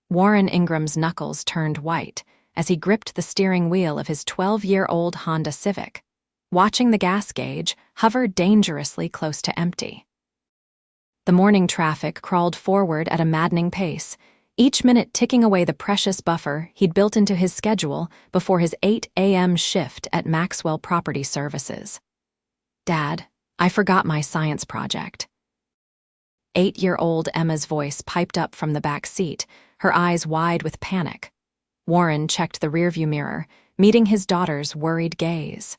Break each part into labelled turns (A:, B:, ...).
A: Warren Ingram's knuckles turned white as he gripped the steering wheel of his 12-year-old Honda Civic, watching the gas gauge hover dangerously close to empty. The morning traffic crawled forward at a maddening pace, each minute ticking away the precious buffer he'd built into his schedule before his 8 a.m. shift at Maxwell Property Services. "Dad, I forgot my science project." 8-year-old Emma's voice piped up from the back seat, her eyes wide with panic. Warren checked the rearview mirror, meeting his daughter's worried gaze.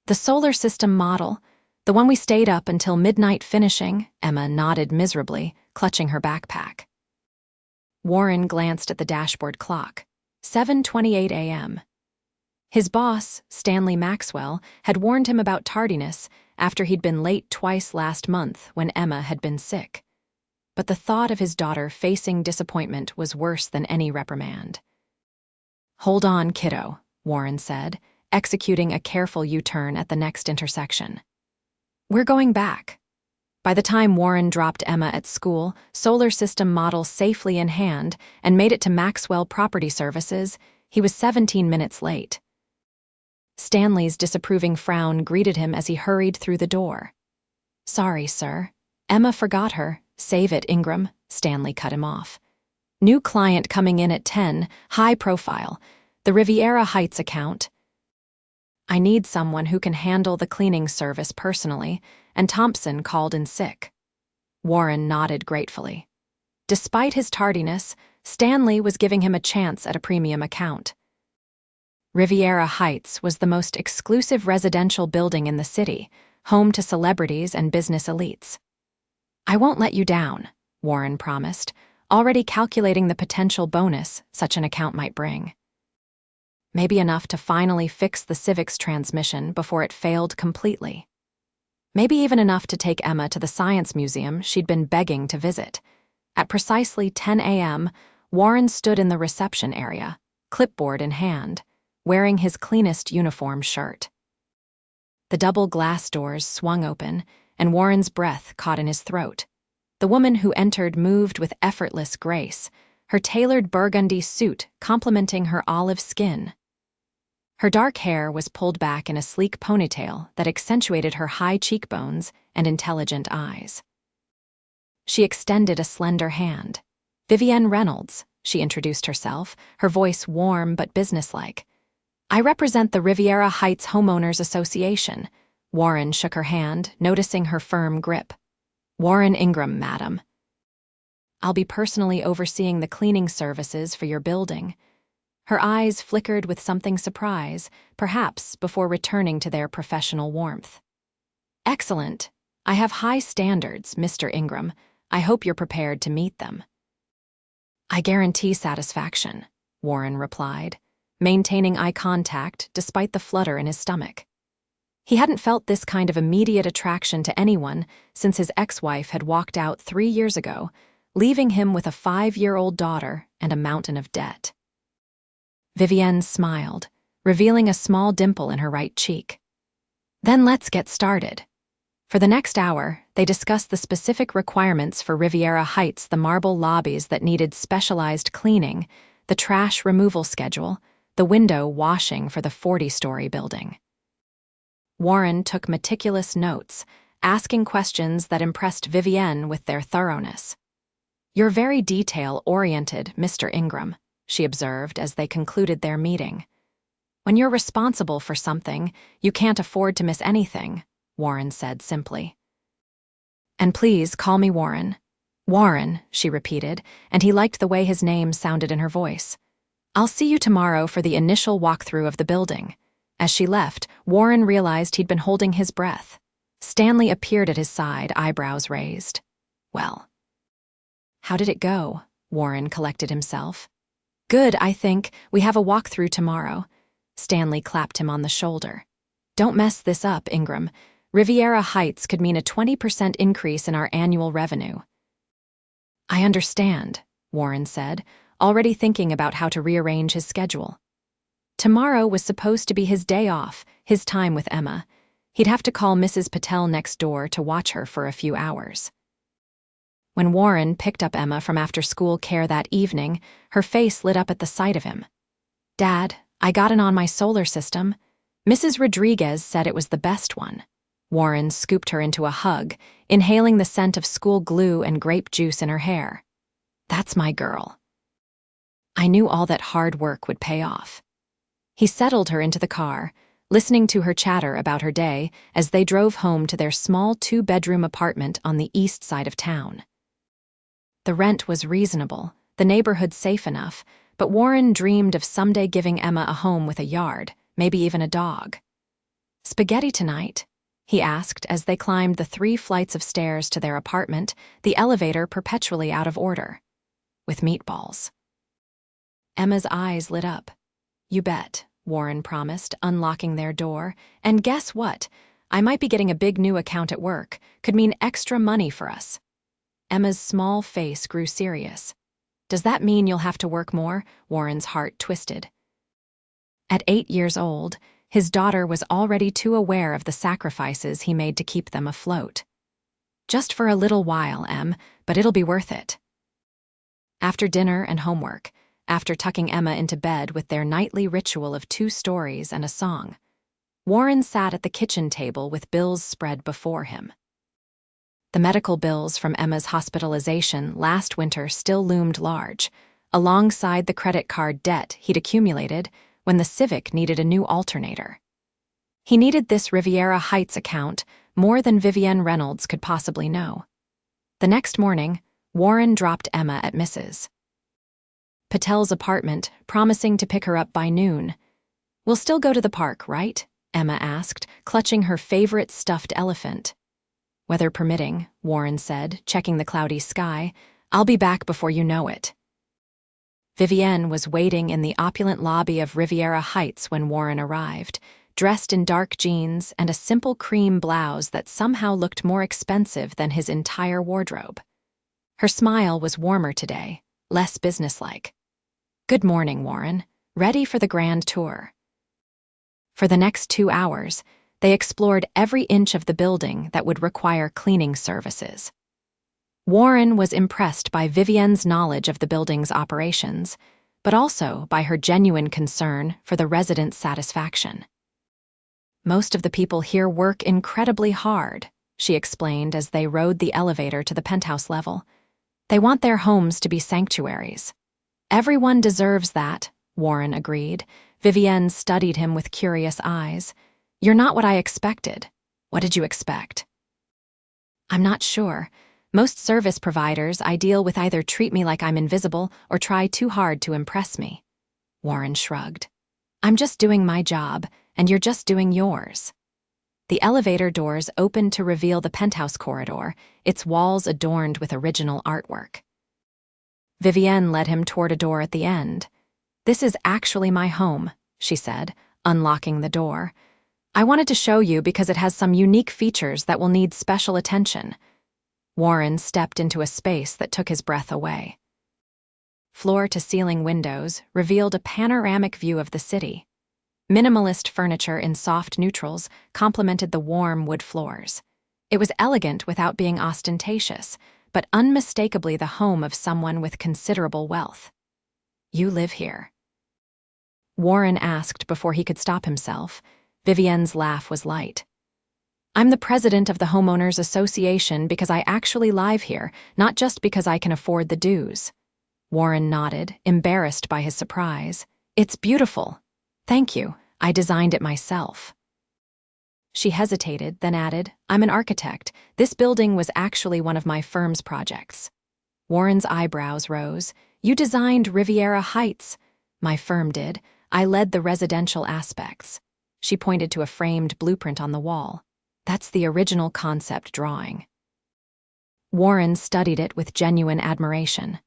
A: "The solar system model, the one we stayed up until midnight finishing," Emma nodded miserably, clutching her backpack. Warren glanced at the dashboard clock. 7:28 a.m. His boss, Stanley Maxwell, had warned him about tardiness after he'd been late twice last month when Emma had been sick. But the thought of his daughter facing disappointment was worse than any reprimand. "Hold on, kiddo," Warren said, executing a careful U-turn at the next intersection. "We're going back." By the time Warren dropped Emma at school, solar system model safely in hand, and made it to Maxwell Property Services, he was 17 minutes late. Stanley's disapproving frown greeted him as he hurried through the door. "Sorry, sir. Emma forgot her. Save it, Ingram," Stanley cut him off. "New client coming in at 10, high profile. The Riviera Heights account. I need someone who can handle the cleaning service personally, and Thompson called in sick." Warren nodded gratefully. Despite his tardiness, Stanley was giving him a chance at a premium account. Riviera Heights was the most exclusive residential building in the city, home to celebrities and business elites. "I won't let you down," Warren promised, already calculating the potential bonus such an account might bring. Maybe enough to finally fix the Civic's transmission before it failed completely. Maybe even enough to take Emma to the science museum she'd been begging to visit. At precisely 10 a.m., Warren stood in the reception area, clipboard in hand, wearing his cleanest uniform shirt. The double glass doors swung open, and Warren's breath caught in his throat. The woman who entered moved with effortless grace, her tailored burgundy suit complementing her olive skin. Her dark hair was pulled back in a sleek ponytail that accentuated her high cheekbones and intelligent eyes. She extended a slender hand. "Vivienne Reynolds," she introduced herself, her voice warm but businesslike. "I represent the Riviera Heights Homeowners Association." Warren shook her hand, noticing her firm grip. "Warren Ingram, madam. I'll be personally overseeing the cleaning services for your building." Her eyes flickered with something surprise, perhaps before returning to their professional warmth. "Excellent. I have high standards, Mr. Ingram. I hope you're prepared to meet them." "I guarantee satisfaction," Warren replied, maintaining eye contact despite the flutter in his stomach. He hadn't felt this kind of immediate attraction to anyone since his ex-wife had walked out 3 years ago, leaving him with a 5-year-old daughter and a mountain of debt. Vivienne smiled, revealing a small dimple in her right cheek. "Then let's get started." For the next hour, they discussed the specific requirements for Riviera Heights, the marble lobbies that needed specialized cleaning, the trash removal schedule, the window washing for the 40-story building. Warren took meticulous notes, asking questions that impressed Vivienne with their thoroughness. "You're very detail-oriented, Mr. Ingram," she observed as they concluded their meeting. "When you're responsible for something, you can't afford to miss anything," Warren said simply. "And please call me Warren." "Warren," she repeated, and he liked the way his name sounded in her voice. "I'll see you tomorrow for the initial walkthrough of the building." As she left, Warren realized he'd been holding his breath. Stanley appeared at his side, eyebrows raised. "Well, how did it go?" Warren collected himself. "Good, I think. We have a walkthrough tomorrow." Stanley clapped him on the shoulder. "Don't mess this up, Ingram. Riviera Heights could mean a 20% increase in our annual revenue." "I understand," Warren said, already thinking about how to rearrange his schedule. Tomorrow was supposed to be his day off, his time with Emma. He'd have to call Mrs. Patel next door to watch her for a few hours. When Warren picked up Emma from after-school care that evening, her face lit up at the sight of him. "Dad, I got in on my solar system. Mrs. Rodriguez said it was the best one." Warren scooped her into a hug, inhaling the scent of school glue and grape juice in her hair. "That's my girl. I knew all that hard work would pay off." He settled her into the car, listening to her chatter about her day as they drove home to their small 2-bedroom apartment on the east side of town. The rent was reasonable, the neighborhood safe enough, but Warren dreamed of someday giving Emma a home with a yard, maybe even a dog. "Spaghetti tonight?" he asked as they climbed the 3 flights of stairs to their apartment, the elevator perpetually out of order. "With meatballs." Emma's eyes lit up. "You bet," Warren promised, unlocking their door. "And guess what? I might be getting a big new account at work. Could mean extra money for us." Emma's small face grew serious. "Does that mean you'll have to work more?" Warren's heart twisted. At 8 years old, his daughter was already too aware of the sacrifices he made to keep them afloat. "Just for a little while, Em, but it'll be worth it." After dinner and homework, after tucking Emma into bed with their nightly ritual of 2 stories and a song, Warren sat at the kitchen table with bills spread before him. The medical bills from Emma's hospitalization last winter still loomed large, alongside the credit card debt he'd accumulated when the Civic needed a new alternator. He needed this Riviera Heights account more than Vivienne Reynolds could possibly know. The next morning, Warren dropped Emma at Mrs. Patel's apartment, promising to pick her up by noon. "We'll still go to the park, right?" Emma asked, clutching her favorite stuffed elephant. "Weather permitting," Warren said, checking the cloudy sky. "I'll be back before you know it." Vivienne was waiting in the opulent lobby of Riviera Heights when Warren arrived, dressed in dark jeans and a simple cream blouse that somehow looked more expensive than his entire wardrobe. Her smile was warmer today, less businesslike. "Good morning, Warren. Ready for the grand tour?" For the next 2 hours, they explored every inch of the building that would require cleaning services. Warren was impressed by Vivienne's knowledge of the building's operations, but also by her genuine concern for the residents' satisfaction. "Most of the people here work incredibly hard," she explained as they rode the elevator to the penthouse level. "They want their homes to be sanctuaries." "Everyone deserves that," Warren agreed. Vivienne studied him with curious eyes. "You're not what I expected." "What did you expect?" "I'm not sure. Most service providers I deal with either treat me like I'm invisible or try too hard to impress me." Warren shrugged. "I'm just doing my job, and you're just doing yours." The elevator doors opened to reveal the penthouse corridor, its walls adorned with original artwork. Vivienne led him toward a door at the end. "This is actually my home," she said, unlocking the door. "I wanted to show you because it has some unique features that will need special attention." Warren stepped into a space that took his breath away. Floor-to-ceiling windows revealed a panoramic view of the city. Minimalist furniture in soft neutrals complemented the warm wood floors. It was elegant without being ostentatious, but unmistakably the home of someone with considerable wealth. "You live here?" Warren asked before he could stop himself. Vivienne's laugh was light. "I'm the president of the Homeowners Association because I actually live here, not just because I can afford the dues." Warren nodded, embarrassed by his surprise. "It's beautiful." "Thank you. I designed it myself." She hesitated, then added, "I'm an architect. This building was actually one of my firm's projects." Warren's eyebrows rose. "You designed Riviera Heights." "My firm did. I led the residential aspects." She pointed to a framed blueprint on the wall. "That's the original concept drawing." Warren studied it with genuine admiration.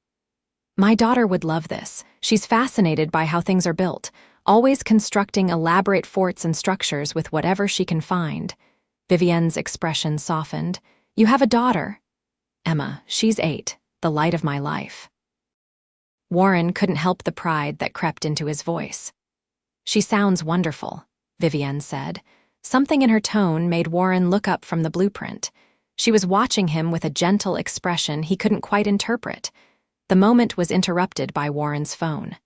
A: "My daughter would love this. She's fascinated by how things are built, always constructing elaborate forts and structures with whatever she can find." Vivienne's expression softened. "You have a daughter?" "Emma, she's 8, the light of my life." Warren couldn't help the pride that crept into his voice. "She sounds wonderful," Vivienne said. Something in her tone made Warren look up from the blueprint. She was watching him with a gentle expression he couldn't quite interpret. The moment was interrupted by Warren's phone.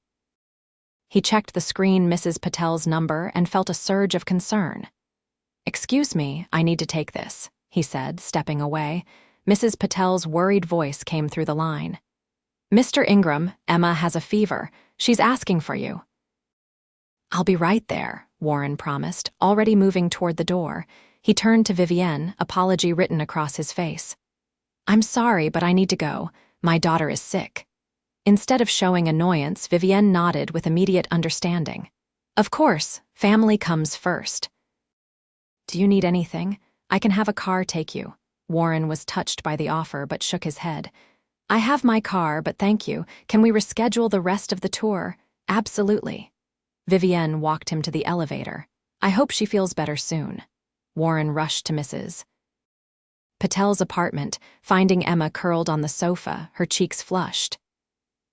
A: He checked the screen Mrs. Patel's number and felt a surge of concern. "Excuse me, I need to take this," he said, stepping away. Mrs. Patel's worried voice came through the line. "Mr. Ingram, Emma has a fever. She's asking for you." "I'll be right there," Warren promised, already moving toward the door. He turned to Vivienne, apology written across his face. "I'm sorry, but I need to go. My daughter is sick." Instead of showing annoyance, Vivienne nodded with immediate understanding. "Of course, family comes first." "Do you need anything? I can have a car take you." Warren was touched by the offer but shook his head. "I have my car, but thank you. Can we reschedule the rest of the tour?" "Absolutely." Vivienne walked him to the elevator. "I hope she feels better soon." Warren rushed to Mrs. Patel's apartment, finding Emma curled on the sofa, her cheeks flushed.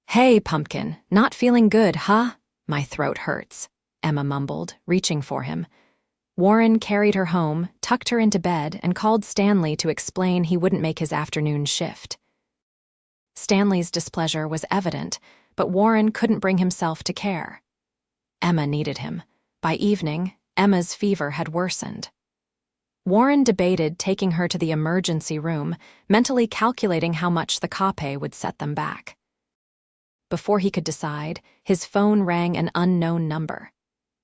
A: "Hey, pumpkin, not feeling good, huh?" "My throat hurts," Emma mumbled, reaching for him. Warren carried her home, tucked her into bed, and called Stanley to explain he wouldn't make his afternoon shift. Stanley's displeasure was evident, but Warren couldn't bring himself to care. Emma needed him. By evening, Emma's fever had worsened. Warren debated taking her to the emergency room, mentally calculating how much the copay would set them back. Before he could decide, his phone rang an unknown number.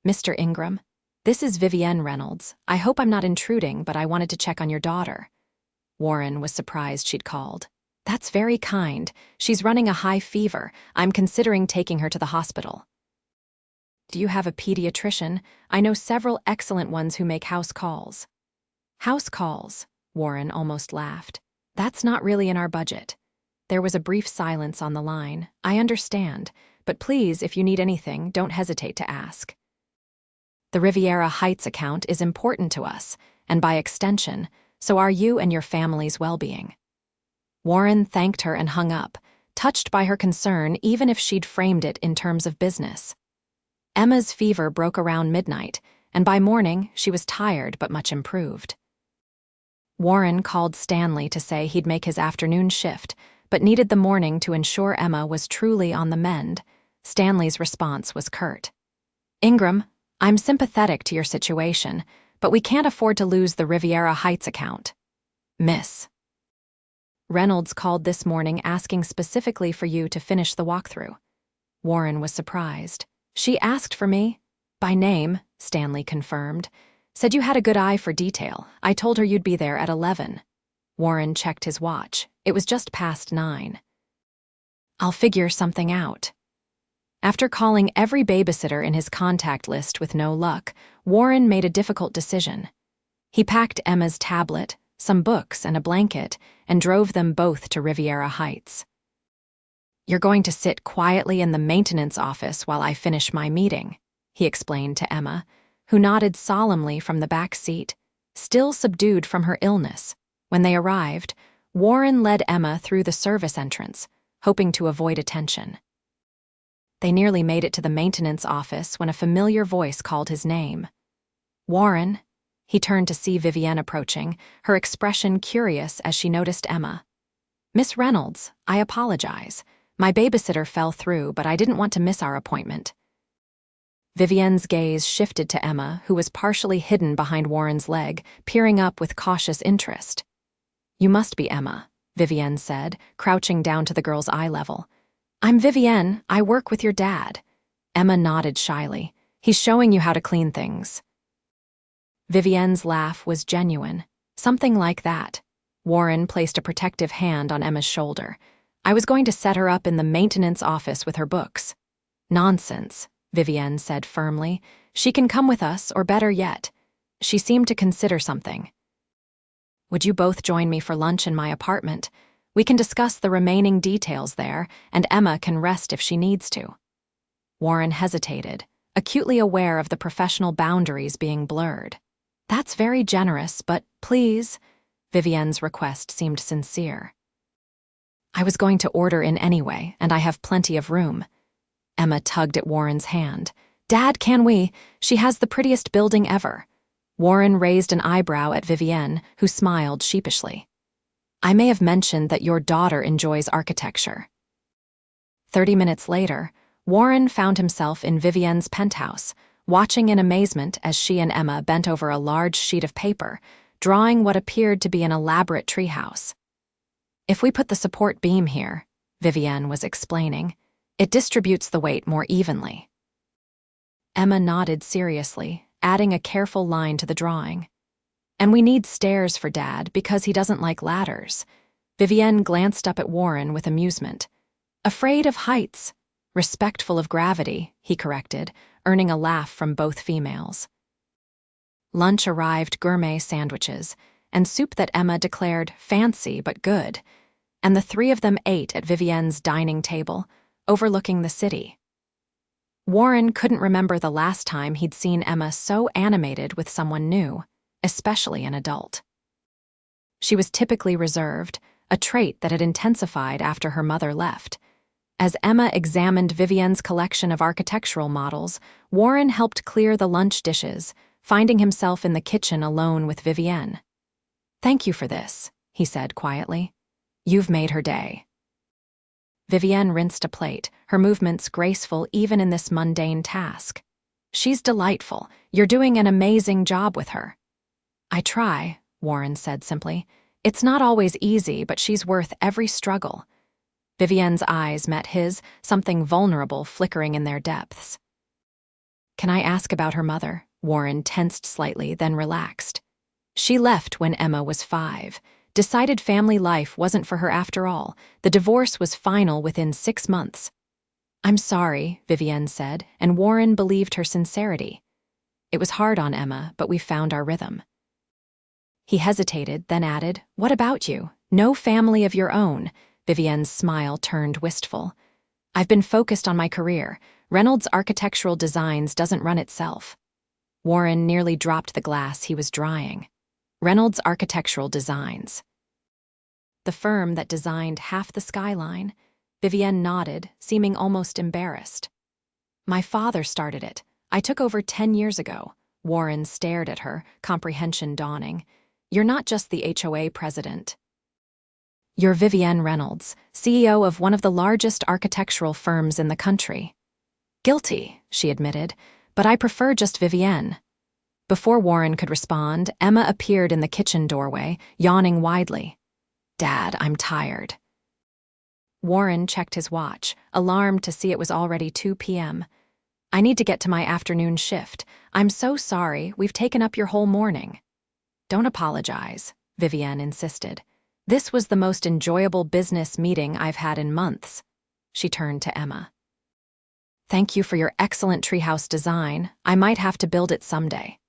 A: "Mr. Ingram, this is Vivienne Reynolds. I hope I'm not intruding, but I wanted to check on your daughter." Warren was surprised she'd called. "That's very kind. She's running a high fever. I'm considering taking her to the hospital." "Do you have a pediatrician? I know several excellent ones who make house calls." "House calls?" Warren almost laughed. "That's not really in our budget." There was a brief silence on the line. "I understand, but please, if you need anything, don't hesitate to ask. The Riviera Heights account is important to us, and by extension, so are you and your family's well-being." Warren thanked her and hung up, touched by her concern even if she'd framed it in terms of business. Emma's fever broke around midnight, and by morning she was tired but much improved. Warren called Stanley to say he'd make his afternoon shift, but needed the morning to ensure Emma was truly on the mend. Stanley's response was curt. "Ingram, I'm sympathetic to your situation, but we can't afford to lose the Riviera Heights account. Miss Reynolds called this morning asking specifically for you to finish the walkthrough." Warren was surprised. "She asked for me?" "By name," Stanley confirmed. "Said you had a good eye for detail. I told her you'd be there at 11. Warren checked his watch. It was just past 9. "I'll figure something out." After calling every babysitter in his contact list with no luck, Warren made a difficult decision. He packed Emma's tablet, some books, and a blanket, and drove them both to Riviera Heights. "You're going to sit quietly in the maintenance office while I finish my meeting," he explained to Emma, who nodded solemnly from the back seat, still subdued from her illness. When they arrived, Warren led Emma through the service entrance, hoping to avoid attention. They nearly made it to the maintenance office when a familiar voice called his name. "Warren." He turned to see Vivienne approaching, her expression curious as she noticed Emma. "Miss Reynolds, I apologize. My babysitter fell through, but I didn't want to miss our appointment." Vivienne's gaze shifted to Emma, who was partially hidden behind Warren's leg, peering up with cautious interest. "You must be Emma," Vivienne said, crouching down to the girl's eye level. "I'm Vivienne. I work with your dad." Emma nodded shyly. "He's showing you how to clean things." Vivienne's laugh was genuine. "Something like that." Warren placed a protective hand on Emma's shoulder. "I was going to set her up in the maintenance office with her books." "Nonsense," Vivienne said firmly. "She can come with us, or better yet." She seemed to consider something. "Would you both join me for lunch in my apartment? We can discuss the remaining details there, and Emma can rest if she needs to." Warren hesitated, acutely aware of the professional boundaries being blurred. "That's very generous, but please," Vivienne's request seemed sincere. "I was going to order in anyway, and I have plenty of room." Emma tugged at Warren's hand. "Dad, can we? She has the prettiest building ever." Warren raised an eyebrow at Vivienne, who smiled sheepishly. I may have mentioned that your daughter enjoys architecture." 30 minutes later, Warren found himself in Vivienne's penthouse, watching in amazement as she and Emma bent over a large sheet of paper, drawing what appeared to be an elaborate treehouse. "If we put the support beam here," Vivienne was explaining, "it distributes the weight more evenly." Emma nodded seriously, adding a careful line to the drawing. "And we need stairs for Dad because he doesn't like ladders." Vivienne glanced up at Warren with amusement. "Afraid of heights. Respectful of gravity," he corrected, earning a laugh from both females. Lunch arrived: gourmet sandwiches, and soup that Emma declared fancy but good, and the three of them ate at Vivienne's dining table, overlooking the city. Warren couldn't remember the last time he'd seen Emma so animated with someone new, especially an adult. She was typically reserved, a trait that had intensified after her mother left. As Emma examined Vivienne's collection of architectural models, Warren helped clear the lunch dishes, finding himself in the kitchen alone with Vivienne. "Thank you for this," he said quietly. "You've made her day." Vivienne rinsed a plate, her movements graceful even in this mundane task. "She's delightful. You're doing an amazing job with her." "I try," Warren said simply. "It's not always easy, but she's worth every struggle." Vivienne's eyes met his, something vulnerable flickering in their depths. "Can I ask about her mother?" Warren tensed slightly, then relaxed. "She left when Emma was 5. Decided family life wasn't for her after all. The divorce was final within 6 months." "I'm sorry," Vivienne said, and Warren believed her sincerity. "It was hard on Emma, but we found our rhythm." He hesitated, then added, "What about you? No family of your own?" Vivienne's smile turned wistful. "I've been focused on my career. Reynolds Architectural Designs doesn't run itself." Warren nearly dropped the glass he was drying. Reynolds Architectural Designs. "The firm that designed half the skyline?" Vivienne nodded, seeming almost embarrassed. "My father started it. I took over 10 years ago." Warren stared at her, comprehension dawning. "You're not just the HOA president. You're Vivienne Reynolds, CEO of one of the largest architectural firms in the country." "Guilty," she admitted, "but I prefer just Vivienne." Before Warren could respond, Emma appeared in the kitchen doorway, yawning widely. "Dad, I'm tired." Warren checked his watch, alarmed to see it was already 2 p.m. "I need to get to my afternoon shift. I'm so sorry, we've taken up your whole morning." "Don't apologize," Vivienne insisted. "This was the most enjoyable business meeting I've had in months." She turned to Emma. "Thank you for your excellent treehouse design. I might have to build it someday."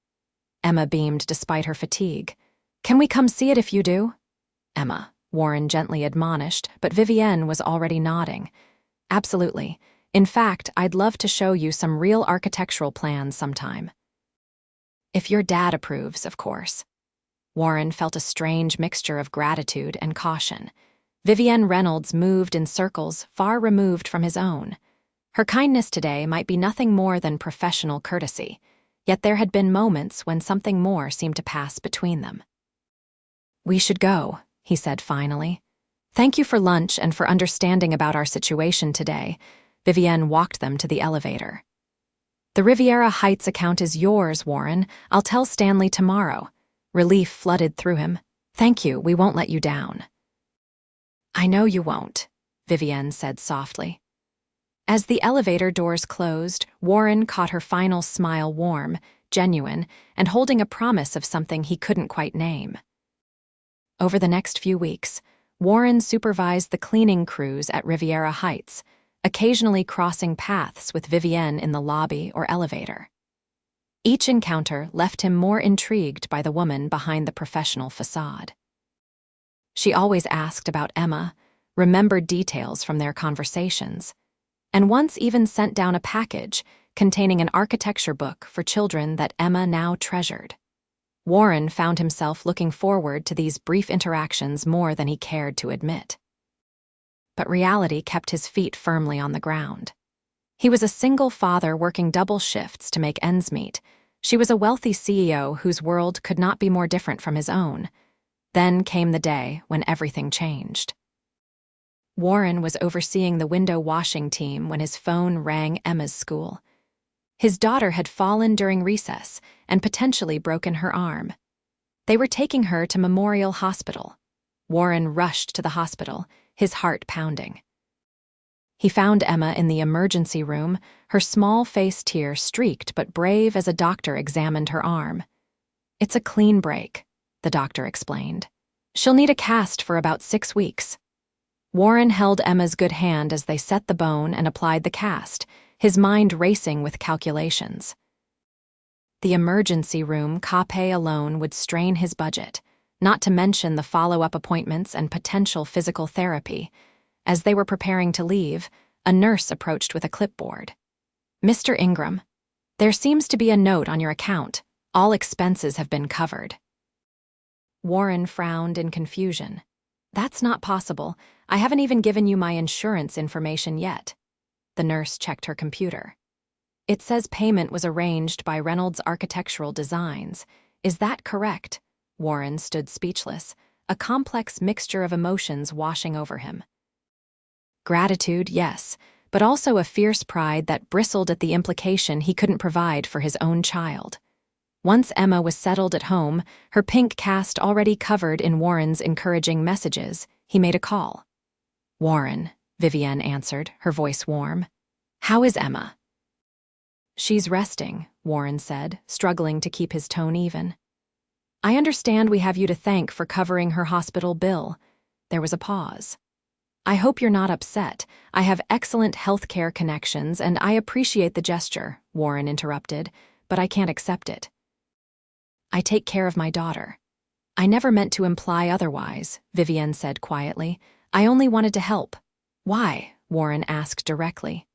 A: Emma beamed despite her fatigue. "Can we come see it if you do?" "Emma," Warren gently admonished, but Vivienne was already nodding. "Absolutely. In fact, I'd love to show you some real architectural plans sometime." "If your dad approves, of course." Warren felt a strange mixture of gratitude and caution. Vivienne Reynolds moved in circles far removed from his own. Her kindness today might be nothing more than professional courtesy, yet there had been moments when something more seemed to pass between them. "We should go," he said finally. "Thank you for lunch and for understanding about our situation today." Vivienne walked them to the elevator. "The Riviera Heights account is yours, Warren. I'll tell Stanley tomorrow." Relief flooded through him. "Thank you, we won't let you down." "I know you won't," Vivienne said softly. As the elevator doors closed, Warren caught her final smile, warm, genuine, and holding a promise of something he couldn't quite name. Over the next few weeks, Warren supervised the cleaning crews at Riviera Heights, occasionally crossing paths with Vivienne in the lobby or elevator. Each encounter left him more intrigued by the woman behind the professional facade. She always asked about Emma, remembered details from their conversations, and once even sent down a package containing an architecture book for children that Emma now treasured. Warren found himself looking forward to these brief interactions more than he cared to admit. But reality kept his feet firmly on the ground. He was a single father working double shifts to make ends meet. She was a wealthy CEO whose world could not be more different from his own. Then came the day when everything changed. Warren was overseeing the window washing team when his phone rang Emma's school. His daughter had fallen during recess and potentially broken her arm. They were taking her to Memorial Hospital. Warren rushed to the hospital, his heart pounding. He found Emma in the emergency room, her small face tear-streaked but brave as a doctor examined her arm. "It's a clean break," the doctor explained. "She'll need a cast for about 6 weeks." Warren held Emma's good hand as they set the bone and applied the cast, his mind racing with calculations. The emergency room copay alone would strain his budget, not to mention the follow-up appointments and potential physical therapy. As they were preparing to leave, a nurse approached with a clipboard. "Mr. Ingram, there seems to be a note on your account. All expenses have been covered." Warren frowned in confusion. "That's not possible. I haven't even given you my insurance information yet." The nurse checked her computer. "It says payment was arranged by Reynolds Architectural Designs. Is that correct?" Warren stood speechless, a complex mixture of emotions washing over him. Gratitude, yes, but also a fierce pride that bristled at the implication he couldn't provide for his own child. Once Emma was settled at home, her pink cast already covered in Warren's encouraging messages, he made a call. "Warren," Vivienne answered, her voice warm. "How is Emma?" "She's resting," Warren said, struggling to keep his tone even. "I understand we have you to thank for covering her hospital bill." There was a pause. "I hope you're not upset. I have excellent healthcare connections and I appreciate the gesture," Warren interrupted, "but I can't accept it. I take care of my daughter." "I never meant to imply otherwise," Vivienne said quietly. "I only wanted to help." "Why?" Warren asked directly.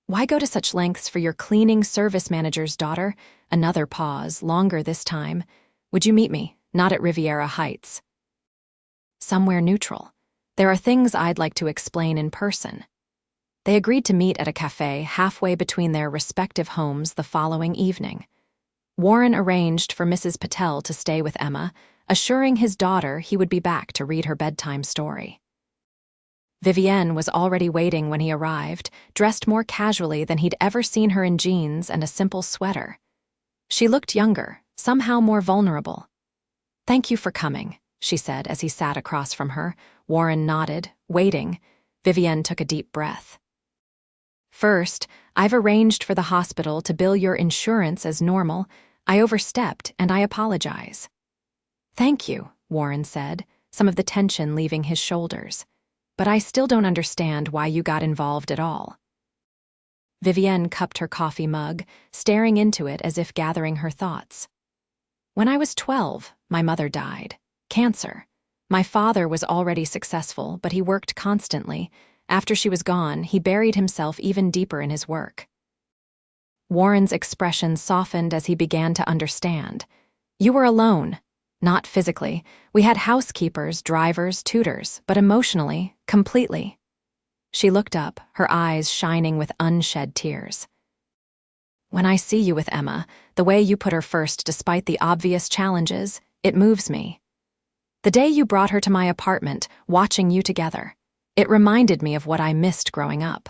A: "Why go to such lengths for your cleaning service manager's daughter?" Another pause, longer this time. "Would you meet me? Not at Riviera Heights." "Somewhere neutral. There are things I'd like to explain in person." They agreed to meet at a cafe halfway between their respective homes the following evening. Warren arranged for Mrs. Patel to stay with Emma, assuring his daughter he would be back to read her bedtime story. Vivienne was already waiting when he arrived, dressed more casually than he'd ever seen her in jeans and a simple sweater. She looked younger, somehow more vulnerable. "Thank you for coming," she said as he sat across from her. Warren nodded, waiting. Vivienne took a deep breath. "First, I've arranged for the hospital to bill your insurance as normal. I overstepped, and I apologize." "Thank you," Warren said, some of the tension leaving his shoulders. "But I still don't understand why you got involved at all." Vivienne cupped her coffee mug, staring into it as if gathering her thoughts. "When I was 12, my mother died. Cancer. My father was already successful, but he worked constantly. After she was gone, he buried himself even deeper in his work." Warren's expression softened as he began to understand. "You were alone. Not physically. We had housekeepers, drivers, tutors, but emotionally, completely." She looked up, her eyes shining with unshed tears. "When I see you with Emma, the way you put her first despite the obvious challenges, it moves me. The day you brought her to my apartment, watching you together, it reminded me of what I missed growing up."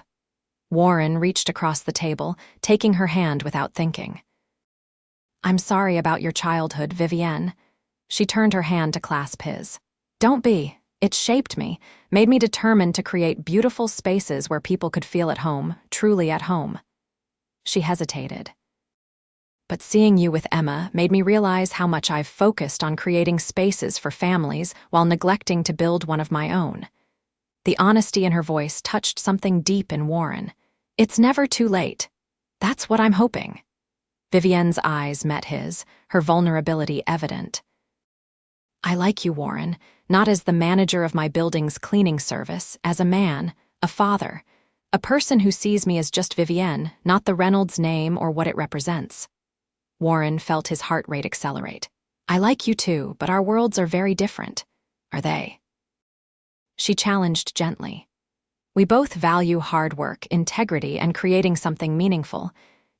A: Warren reached across the table, taking her hand without thinking. "I'm sorry about your childhood, Vivienne." She turned her hand to clasp his. "Don't be. It shaped me, made me determined to create beautiful spaces where people could feel at home, truly at home." She hesitated. "But seeing you with Emma made me realize how much I've focused on creating spaces for families while neglecting to build one of my own." The honesty in her voice touched something deep in Warren. "It's never too late. That's what I'm hoping." Vivienne's eyes met his, her vulnerability evident. "I like you, Warren, not as the manager of my building's cleaning service, as a man, a father, a person who sees me as just Vivienne, not the Reynolds name or what it represents." Warren felt his heart rate accelerate. "I like you too, but our worlds are very different. Are they?" She challenged gently. "We both value hard work, integrity, and creating something meaningful.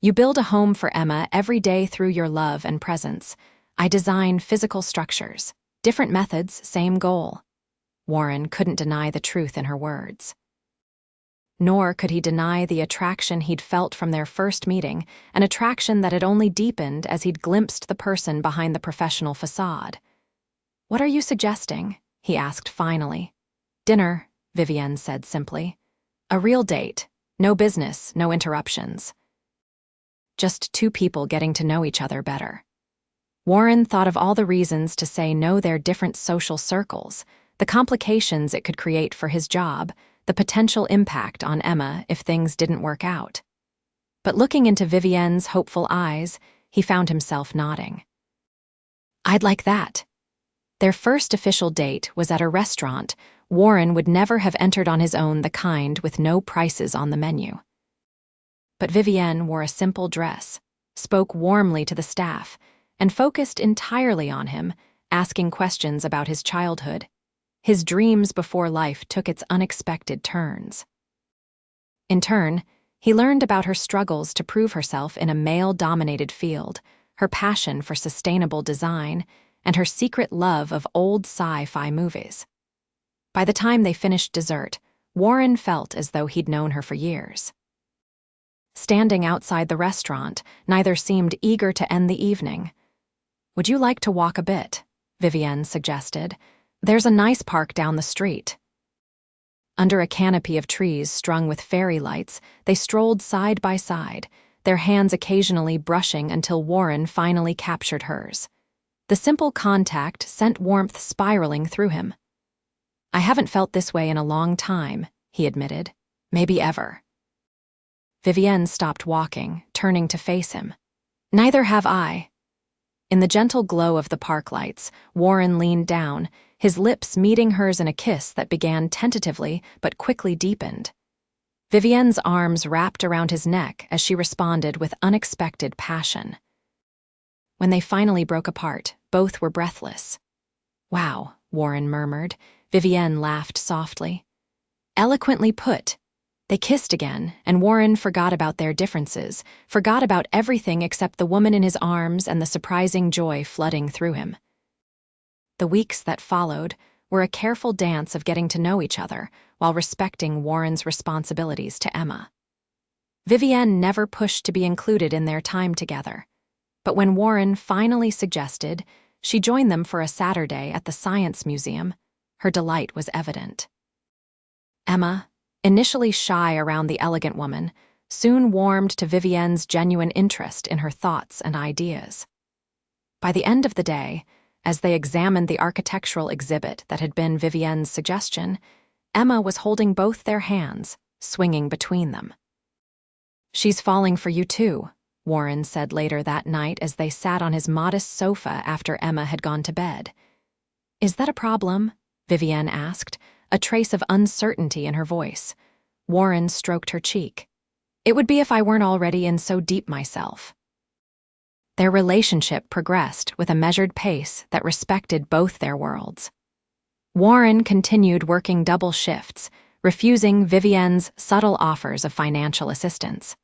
A: You build a home for Emma every day through your love and presence. I design physical structures. Different methods, same goal. Warren couldn't deny the truth in her words. Nor could he deny the attraction he'd felt from their first meeting, an attraction that had only deepened as he'd glimpsed the person behind the professional facade. "What are you suggesting?" he asked finally. "Dinner," Vivienne said simply. "A real date. No business, no interruptions. Just two people getting to know each other better." Warren thought of all the reasons to say no, their different social circles, the complications it could create for his job, the potential impact on Emma if things didn't work out. But looking into Vivienne's hopeful eyes, he found himself nodding. "I'd like that." Their first official date was at a restaurant. Warren would never have entered on his own, the kind with no prices on the menu. But Vivienne wore a simple dress, spoke warmly to the staff, and focused entirely on him, asking questions about his childhood. His dreams before life took its unexpected turns. In turn, he learned about her struggles to prove herself in a male-dominated field, her passion for sustainable design, and her secret love of old sci-fi movies. By the time they finished dessert, Warren felt as though he'd known her for years. Standing outside the restaurant, neither seemed eager to end the evening. "Would you like to walk a bit?" Vivienne suggested. "There's a nice park down the street." Under a canopy of trees strung with fairy lights, they strolled side by side, their hands occasionally brushing until Warren finally captured hers. The simple contact sent warmth spiraling through him. "I haven't felt this way in a long time," he admitted. "Maybe ever." Vivienne stopped walking, turning to face him. "Neither have I." In the gentle glow of the park lights, Warren leaned down, his lips meeting hers in a kiss that began tentatively but quickly deepened. Vivienne's arms wrapped around his neck as she responded with unexpected passion. When they finally broke apart, both were breathless. "Wow," Warren murmured. Vivienne laughed softly. Eloquently put. They kissed again, and Warren forgot about their differences, forgot about everything except the woman in his arms and the surprising joy flooding through him. The weeks that followed were a careful dance of getting to know each other while respecting Warren's responsibilities to Emma. Vivienne never pushed to be included in their time together, but when Warren finally suggested she join them for a Saturday at the Science Museum, her delight was evident. Emma, initially shy around the elegant woman, soon warmed to Vivienne's genuine interest in her thoughts and ideas. By the end of the day, as they examined the architectural exhibit that had been Vivienne's suggestion, Emma was holding both their hands, swinging between them. "She's falling for you too," Warren said later that night as they sat on his modest sofa after Emma had gone to bed. "Is that a problem?" Vivienne asked, a trace of uncertainty in her voice. Warren stroked her cheek. "It would be if I weren't already in so deep myself." Their relationship progressed with a measured pace that respected both their worlds. Warren continued working double shifts, refusing Vivienne's subtle offers of financial assistance.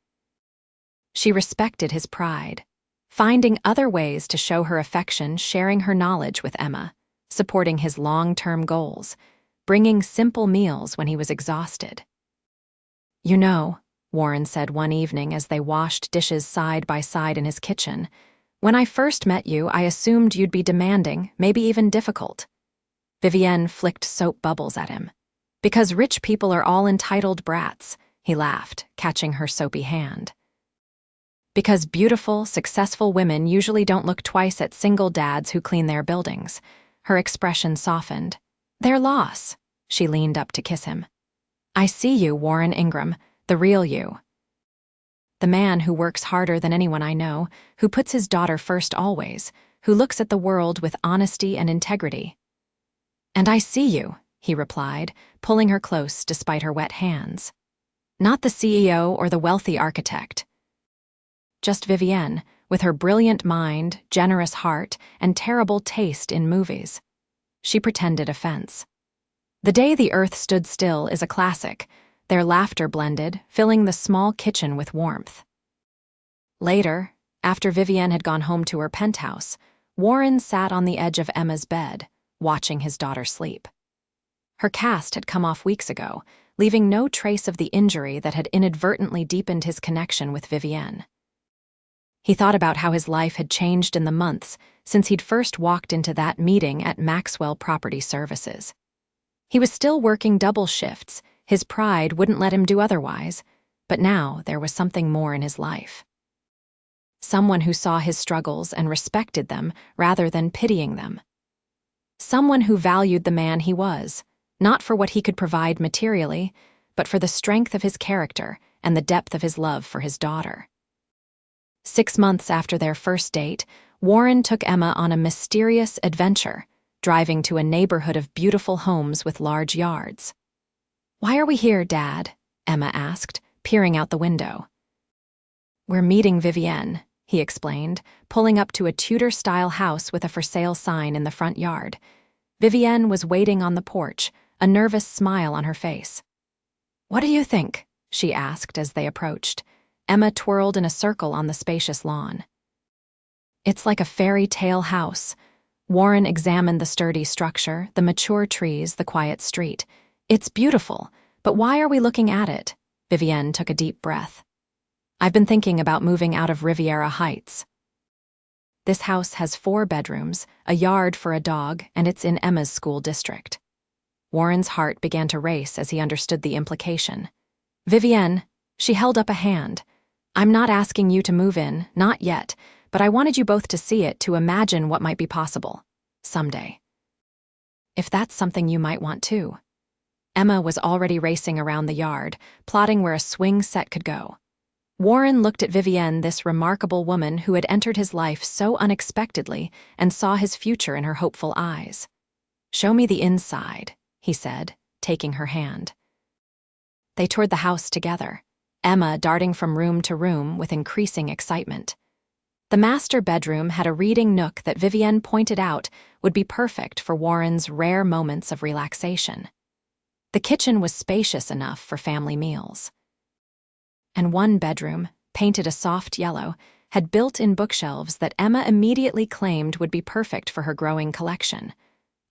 A: She respected his pride, finding other ways to show her affection, sharing her knowledge with Emma, supporting his long-term goals, bringing simple meals when he was exhausted. "You know," Warren said one evening as they washed dishes side by side in his kitchen, "when I first met you, I assumed you'd be demanding, maybe even difficult." Vivienne flicked soap bubbles at him. "Because rich people are all entitled brats," he laughed, catching her soapy hand. "Because beautiful, successful women usually don't look twice at single dads who clean their buildings." Her expression softened. "Their loss." She leaned up to kiss him. "I see you, Warren Ingram, the real you. The man who works harder than anyone I know, who puts his daughter first always, who looks at the world with honesty and integrity." "And I see you," he replied, pulling her close despite her wet hands. "Not the CEO or the wealthy architect. Just Vivienne, with her brilliant mind, generous heart, and terrible taste in movies." She pretended offense. "The Day the Earth Stood Still" is a classic. Their laughter blended, filling the small kitchen with warmth. Later, after Vivienne had gone home to her penthouse, Warren sat on the edge of Emma's bed, watching his daughter sleep. Her cast had come off weeks ago, leaving no trace of the injury that had inadvertently deepened his connection with Vivienne. He thought about how his life had changed in the months since he'd first walked into that meeting at Maxwell Property Services. He was still working double shifts, his pride wouldn't let him do otherwise, but now there was something more in his life. Someone who saw his struggles and respected them rather than pitying them. Someone who valued the man he was, not for what he could provide materially, but for the strength of his character and the depth of his love for his daughter. 6 months after their first date, Warren took Emma on a mysterious adventure, driving to a neighborhood of beautiful homes with large yards. "Why are we here, Dad?" Emma asked, peering out the window. "We're meeting Vivienne," he explained, pulling up to a Tudor-style house with a for sale sign in the front yard. Vivienne was waiting on the porch, a nervous smile on her face. "What do you think?" she asked as they approached. Emma twirled in a circle on the spacious lawn. "It's like a fairy tale house." Warren examined the sturdy structure, the mature trees, the quiet street. "It's beautiful, but why are we looking at it?" Vivienne took a deep breath. "I've been thinking about moving out of Riviera Heights. This house has 4 bedrooms, a yard for a dog, and it's in Emma's school district." Warren's heart began to race as he understood the implication. "Vivienne," she held up a hand, "I'm not asking you to move in, not yet, but I wanted you both to see it, to imagine what might be possible. Someday. If that's something you might want too." Emma was already racing around the yard, plotting where a swing set could go. Warren looked at Vivienne, this remarkable woman who had entered his life so unexpectedly, and saw his future in her hopeful eyes. "Show me the inside," he said, taking her hand. They toured the house together, Emma darting from room to room with increasing excitement. The master bedroom had a reading nook that Vivienne pointed out would be perfect for Warren's rare moments of relaxation. The kitchen was spacious enough for family meals. And one bedroom, painted a soft yellow, had built-in bookshelves that Emma immediately claimed would be perfect for her growing collection.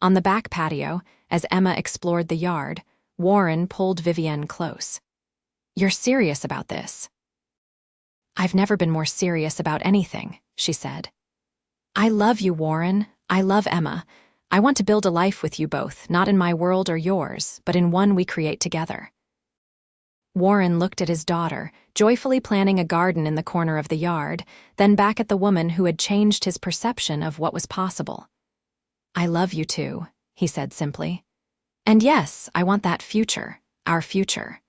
A: On the back patio, as Emma explored the yard, Warren pulled Vivienne close. "You're serious about this?" "I've never been more serious about anything," she said. "I love you, Warren. I love Emma. I want to build a life with you both, not in my world or yours, but in one we create together." Warren looked at his daughter, joyfully planning a garden in the corner of the yard, then back at the woman who had changed his perception of what was possible. "I love you too," he said simply. "And yes, I want that future, our future."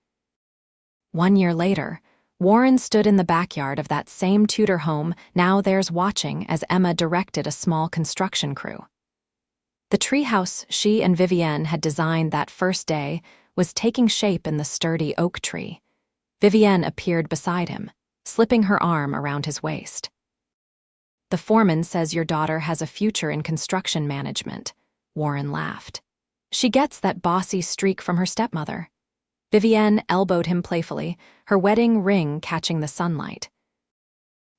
A: 1 year later, Warren stood in the backyard of that same Tudor home, now theirs, watching as Emma directed a small construction crew. The treehouse she and Vivienne had designed that first day was taking shape in the sturdy oak tree. Vivienne appeared beside him, slipping her arm around his waist. "The foreman says your daughter has a future in construction management," Warren laughed. "She gets that bossy streak from her stepmother." Vivienne elbowed him playfully, her wedding ring catching the sunlight.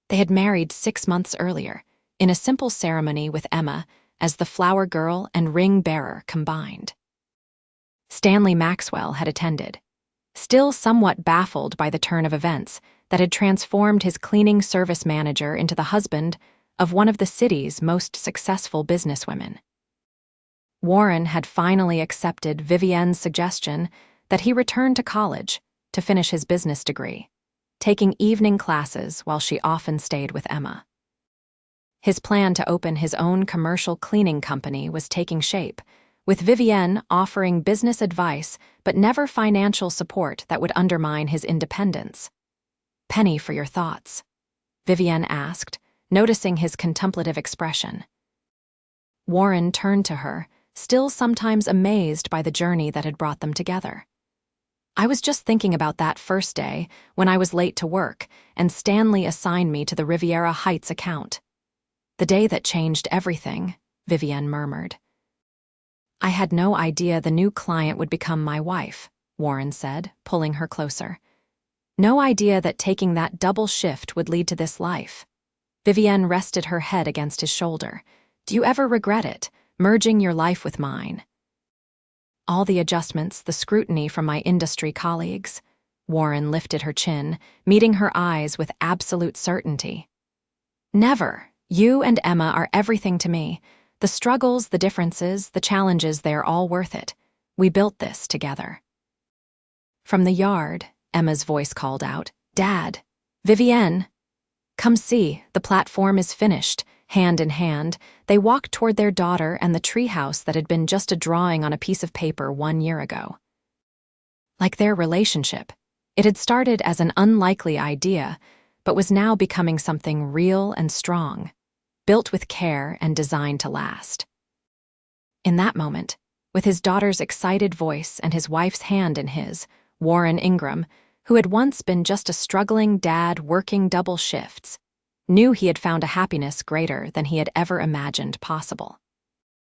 A: They had married 6 months earlier, in a simple ceremony with Emma as the flower girl and ring bearer combined. Stanley Maxwell had attended, still somewhat baffled by the turn of events that had transformed his cleaning service manager into the husband of one of the city's most successful businesswomen. Warren had finally accepted Vivienne's suggestion that he return to college to finish his business degree, taking evening classes while she often stayed with Emma. His plan to open his own commercial cleaning company was taking shape, with Vivienne offering business advice but never financial support that would undermine his independence. "Penny for your thoughts?" Vivienne asked, noticing his contemplative expression. Warren turned to her, still sometimes amazed by the journey that had brought them together. "I was just thinking about that first day when I was late to work and Stanley assigned me to the Riviera Heights account. The day that changed everything," Vivienne murmured. "I had no idea the new client would become my wife," Warren said, pulling her closer. "No idea that taking that double shift would lead to this life." Vivienne rested her head against his shoulder. "Do you ever regret it, merging your life with mine. All the adjustments, the scrutiny from my industry colleagues. Warren lifted her chin, meeting her eyes with absolute certainty. Never. You and Emma are everything to me. The struggles, the differences, the challenges, they're all worth it. We built this together. From the yard, Emma's voice called out, "Dad! Vivienne! Come see, the platform is finished." Hand in hand, they walked toward their daughter and the treehouse that had been just a drawing on a piece of paper 1 year ago. Like their relationship, it had started as an unlikely idea, but was now becoming something real and strong, built with care and designed to last. In that moment, with his daughter's excited voice and his wife's hand in his, Warren Ingram, who had once been just a struggling dad working double shifts, knew he had found a happiness greater than he had ever imagined possible.